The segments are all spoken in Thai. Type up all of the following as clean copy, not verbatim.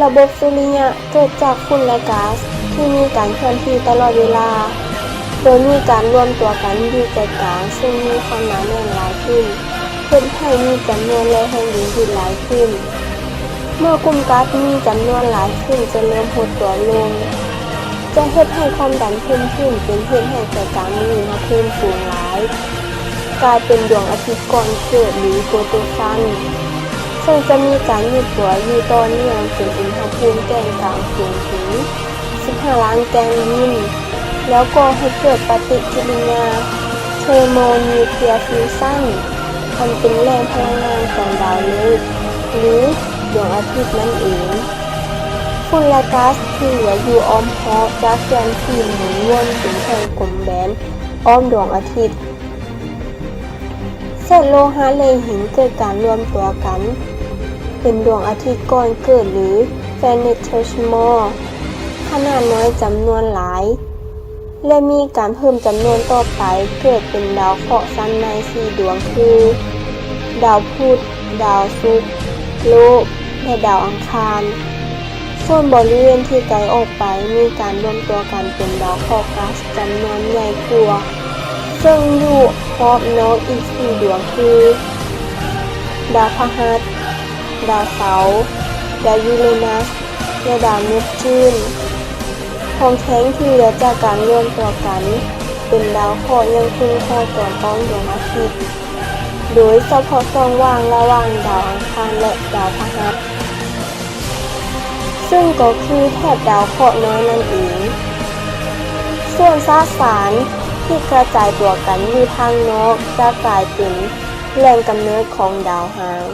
ระบบสุริยะเกิดจากฝุ่นและก๊าซที่มีการเคลื่อนที่ตลอดเวลาโดยมีการรวมตัวกันอยู่ใจกลางซึ่งมีความหนาแน่นหลายขึ้นเพื่อให้มีจำนวนและแห่งดินที่หลายขึ้นเมื่อกลุ่มก๊าซมีจำนวนหลายขึ้นจะเริ่มหดตัวลงจะเฮ็ดให้ความดันเพิ่มขึ้นเป็นเหตุให้ใจกลางมีอุณหภูมิสูงหลายกลายเป็นดวงอาทิตย์ก่อนเกิดหรือโปรโตซันซึ่งจะมีการยืดตัวอยู่ต่อเนื่องจนอุณหภูมิแกนกลางสูงถึง 15 ล้านแกลวินแล้วก็ให้เกิดปฏิกิริยาเทอร์โมนิวเคลียร์ฟิวชั่นทำเป็นแหล่งพลังงานของดาวฤกษ์หรือดวงอาทิตย์นั่นเองฝุ่นและก๊าซที่เหลืออยู่อ้อมหอบจากแกนที่หมุนวนเป็นแผ่นกลมแบนอ้อมดวงอาทิตย์เศษโลหะและหินเกิดการรวมตัวกันเป็นดวงอาทิตย์ก่อนเกิดหรือ planetesimal ขนาดน้อยจำนวนหลายและมีการเพิ่มจำนวนต่อไปเกิดเป็นดาวเคราะห์ชั้นใน4ดวงคือดาวพุธดาวศุกร์โลกและดาวอังคารส่วนบริเวณที่ไกลออกไปมีการรวมตัวกันเป็นดาวเคราะห์ก๊าซจำนวนใหญ่กว่าซึ่งอยู่รอบนอกอีก4ดวงคือดาวพฤหัสดาวเสาร์ดาวยูเรนัสและดาวเนปจูนของแข็งที่เหลือจากการรวมตัวกันเป็นดาวเคราะห์ยังคงโคจรอ้อมดวงอาทิตย์โดยเฉพาะช่องว่างระหว่างดาวอังคารและดาวพฤหัสซึ่งก็คือแถบดาวเคราะห์น้อยนั่นเองส่วนสสารที่กระจายตัวกันอยู่ทางนอกจะกลายเป็นแหล่งกำเนิดของดาวหาง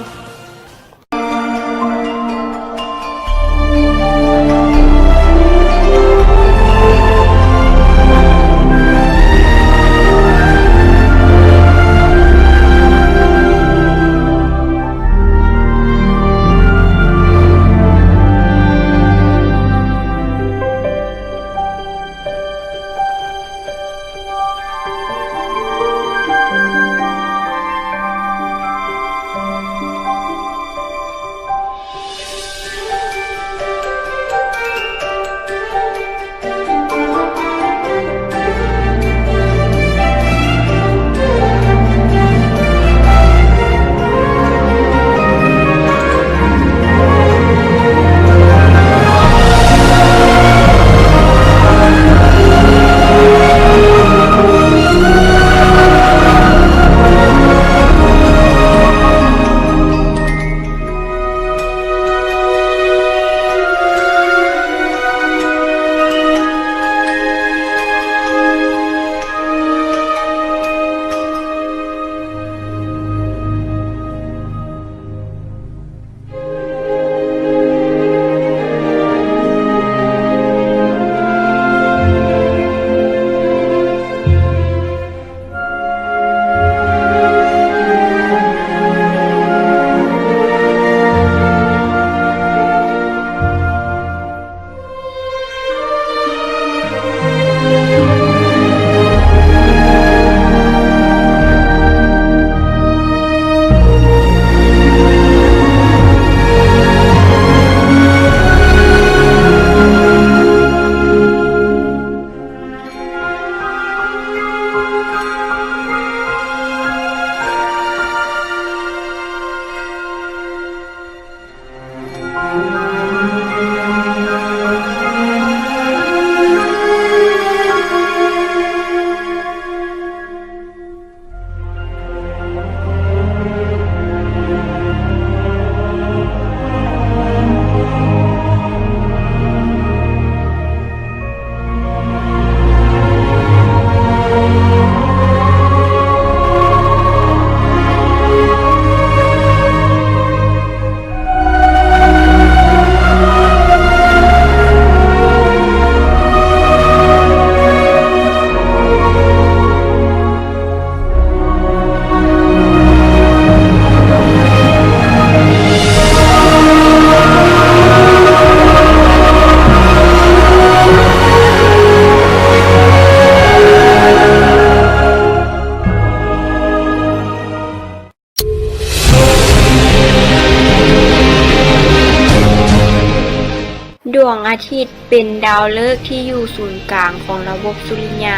ดวงอาทิตย์เป็นดาวฤกษ์ที่อยู่ศูนย์กลางของระบบสุริยะ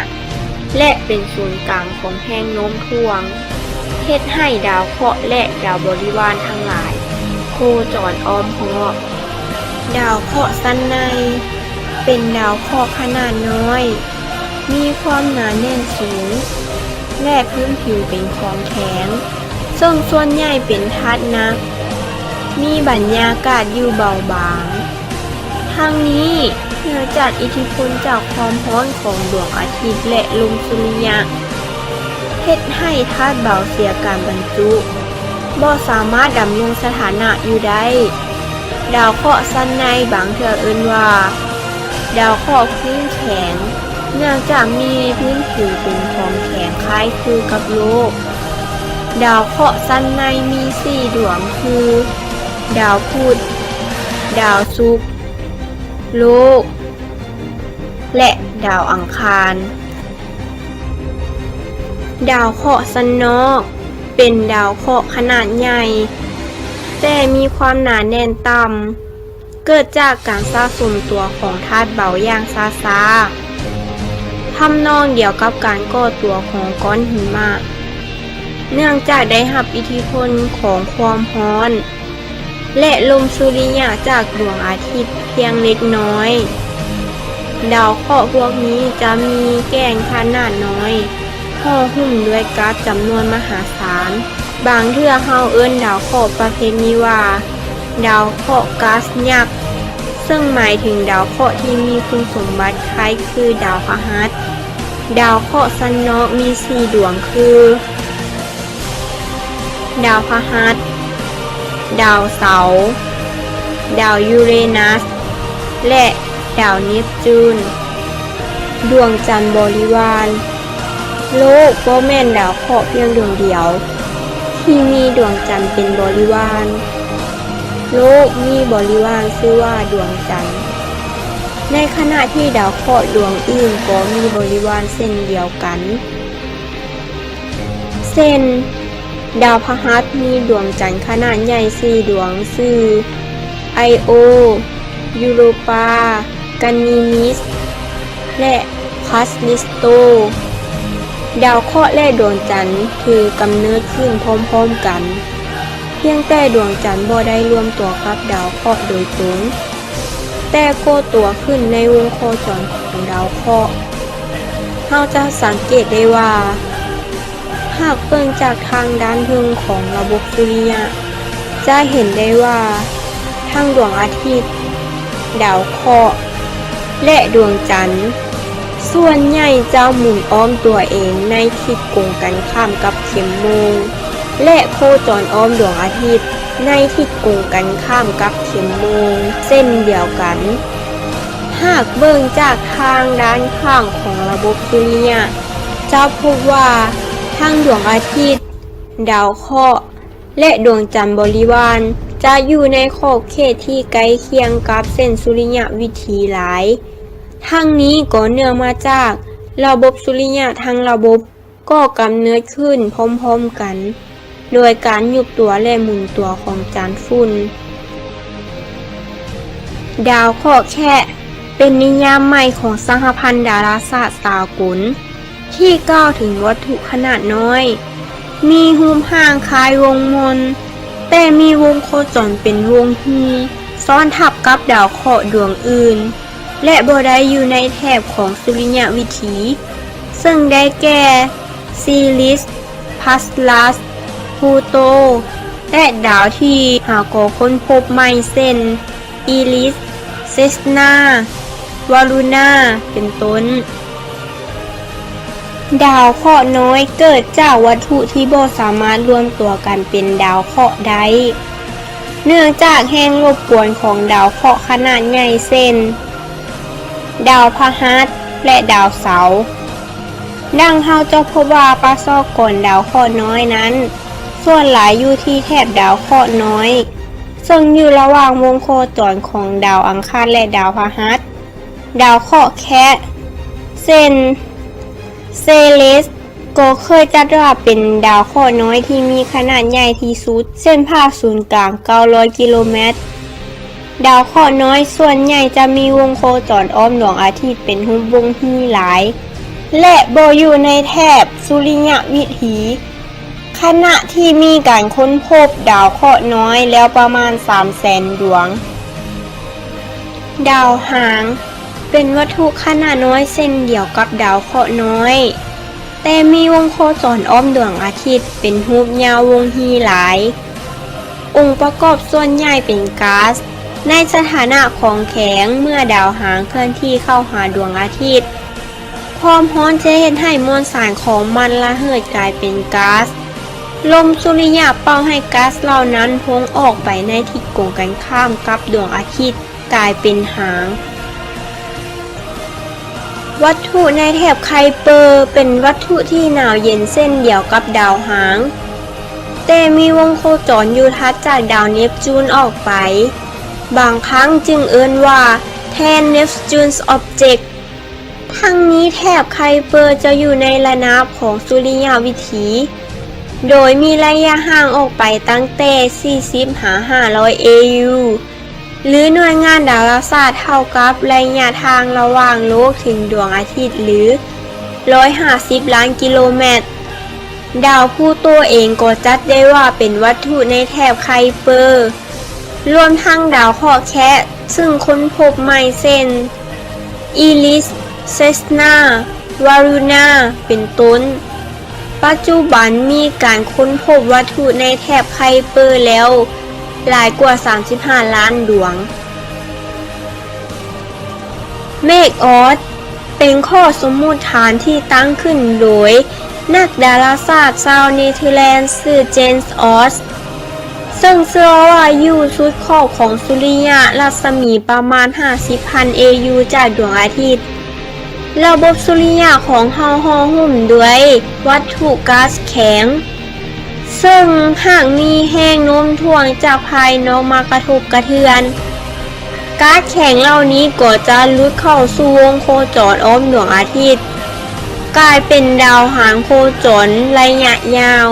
และเป็นศูนย์กลางของแห่งโน้มถ่วงเฮ็ดให้ดาวเคราะห์และดาวบริวารทั้งหลายโคจรอ้อมรอบดาวเคราะห์สั้นในเป็นดาวเคราะห์ขนาดน้อยมีความหนาแน่นสูงและพื้นผิวเป็นของแข็งซึ่งส่วนใหญ่เป็นธาตุหนักมีบรรยากาศอยู่เบาบางทั้งนี้เนื่องจากอิทธิพลจากความร้อนของดวงอาทิตย์และลมสุริยะเฮ็ดให้ธาตุเบาเสียการบรรจุบ่สามารถดำรงสถานะอยู่ได้ดาวเคราะห์สั้นในบางเทื่อเอิ้นว่าดาวเคราะห์พื้นแข็งเนื่องจากมีพื้นผิวเป็นของแข็งคล้ายคือกับโลกดาวเคราะห์สั้นในมี4ดวงคือดาวพุธดาวศุกร์โลกและดาวอังคารดาวเคราะห์สั้นนอกเป็นดาวเคราะห์ขนาดใหญ่แต่มีความหนาแน่นต่ำเกิดจากการสะสมตัวของธาตุเบาอย่างช้าๆทำนองเดียวกับการก่อตัวของก้อนหิมะเนื่องจากได้รับอิทธิพลของความร้อนและลมสุริยะจากดวงอาทิตย์เพียงเล็กน้อยดาวเคราะห์พวกนี้จะมีแก่นขนาดน้อยห่อหุ้มด้วยก๊าซจำนวนมหาศาลบางเทื่อเฮาเอิ้นดาวเคราะห์ประเภทนี้ว่าดาวเคราะห์ก๊าซยักษ์ซึ่งหมายถึงดาวเคราะห์ที่มีคุณสมบัติคล้ายคือดาวพฤหัสดาวเคราะห์สั้นนอกมี4ดวงคือดาวพฤหัสดาวเสาร์ดาวยูเรนัสและดาวเนปจูนดวงจันทร์บริวารโลกบ่แม่นดาวเคราะห์เพียงดวงเดียวที่มีดวงจันทร์เป็นบริวารโลกมีบริวารชื่อว่าดวงจันทร์ในขณะที่ดาวเคราะห์ดวงอื่นก็มีบริวารเช่นเดียวกันเช่นดาวพฤหัสมีดวงจันทร์ขนาดใหญ่4ดวงชื่อไอโอยูโรปากันนีมิสและคัสลิสโตดาวเคราะห์และดวงจันทร์ถือกำเนิดขึ้นพร้อมๆกันเพียงแต่ดวงจันทร์บ่ได้รวมตัวกับดาวเคราะห์โดยตรงแต่โคตัวขึ้นในวงโคจรของดาวเคราะห์เราจะสังเกตได้ว่าหากเบิ่งจากทางด้านเทิงของระบบสุริยะจะเห็นได้ว่าทั้งดวงอาทิตย์ดาวเคราะห์และดวงจันทร์ส่วนใหญ่จะหมุนอ้อมตัวเองในทิศตรงกันข้ามกับเข็มโมงและโคจรอ้อมดวงอาทิตย์ในทิศตรงกันข้ามกับเข็มโมงเส้นเดียวกันหากเบิ่งจากทางด้านข้างของระบบสุริยะจะพบว่าทั้งดวงอาทิตย์ดาวเคราะห์และดวงจันทร์บริวารจะอยู่ในขอบเขตที่ใกล้เคียงกับเส้นสุริยะวิถีหลายทั้งนี้ก็เนื่องมาจากระบบสุริยะทั้งระบบก็กำเนิดขึ้นพร้อมๆกันโดยการยุบตัวและหมุนตัวของจานฝุ่นดาวเคราะห์แค่เป็นนิยามใหม่ของสหพันธ์ดาราศาสตร์สากลที่กล่าวถึงวัตถุขนาดน้อยมีรูปร่างคล้ายวงมนแต่มีวงโคจรเป็นวงฮีซ้อนทับกับดาวเคราะห์ดวงอื่นและบ่ได้อยู่ในแถบของสุริยะวิถีซึ่งได้แก่ซีริสพัสลัสพลูโตและดาวที่หาก่อค้นพบใหม่เช่นอีลิสเซสนาวาลูนาเป็นต้นดาวเคราะห์น้อยเกิดจากวัตถุที่บ่สามารถรวมตัวกันเป็นดาวเคราะห์ได้เนื่องจากแรงรบกวนของดาวเคราะห์ขนาดใหญ่เช่นดาวพฤหัสและดาวเสาร์ดังเราจะพบว่าประชากรดาวเคราะห์น้อยนั้นส่วนหลายอยู่ที่แถบดาวเคราะห์น้อยซึ่งอยู่ระหว่างวงโคจรของดาวอังคารและดาวพฤหัสดาวเคราะห์แคะเช่นเซเลสก็เคยจัดว่าเป็นดาวเคราะห์น้อยที่มีขนาดใหญ่ที่สุดเส้นผ่าศูนย์กลาง900กิโลเมตร ดาวเคราะห์น้อยส่วนใหญ่จะมีวงโคจรอ้อมดวงอาทิตย์เป็นรูปวงรีหลาย และบ่อยู่ในแถบสุริยวิถี ขณะที่มีการค้นพบดาวเคราะห์น้อยแล้วประมาณ 300,000 ดวง ดาวหางเป็นวัตถุขนาดน้อยเช่นเดียวกับดาวเคราะห์น้อย แต่มีวงโคจรอ้อมดวงอาทิตย์เป็นรูปยาววงรีหลาย องค์ประกอบส่วนใหญ่เป็นก๊าซในสถานะของแข็งเมื่อดาวหางเคลื่อนที่เข้าหาดวงอาทิตย์ความร้อนจะเห็นให้มวลสารของมันระเหิดกลายเป็นก๊าซลมสุริยะเป่าให้ก๊าซเหล่านั้นพุ่งออกไปในทิศตรงกันข้ามกับดวงอาทิตย์กลายเป็นหางวัตถุในแถบไคเปอร์เป็นวัตถุที่หนาวเย็นเส้นเดียวกับดาวหางแต่มีวงโคจรอยู่ถัดจากดาวเนปจูนออกไปบางครั้งจึงเอิ้นว่าแทน Neptune's Object ทั้งนี้แถบไคเปอร์จะอยู่ในระนาบของสุริยวิถี โดยมีระยะห่างออกไปตั้งแต่40 หา 500 AU หรือหน่วยงานดาราศาสตร์เท่ากับระยะทางระหว่างโลกถึงดวงอาทิตย์หรือ 150 ล้านกิโลเมตร ดาวพลูโตเองก็จัดได้ว่าเป็นวัตถุในแถบไคเปอร์ รวมทั้งดาวเคราะห์แคะซึ่งค้นพบใหม่เช่น Eris, Cessna, Varuna เป็นต้น ปัจจุบันมีการค้นพบวัตถุในแถบไคเปอร์แล้วหลายกว่า 35 ล้านดวง เมฆออสเป็นข้อสมมุติฐานที่ตั้งขึ้นโดยนักดาราศาสตร์ชาวเนเธอร์แลนด์ชื่อเจนส์ออสซึ่งเชื่อว่าอยู่สุดขอบของสุริยะรัศมีประมาณ 50,000 AU จากดวงอาทิตย์ระบบสุริยะของเฮาห่อหุ้มด้วยวัตถุก๊าซแข็งซึ่งหากมีแรงโน้มถ่วงจากภายนอกมากระทบกระเทือนก๊าซแข็งเหล่านี้ก็จะหลุดเข้าสู่วงโคจรอ้อมดวงอาทิตย์กลายเป็นดาวหางโคจรระยะยาว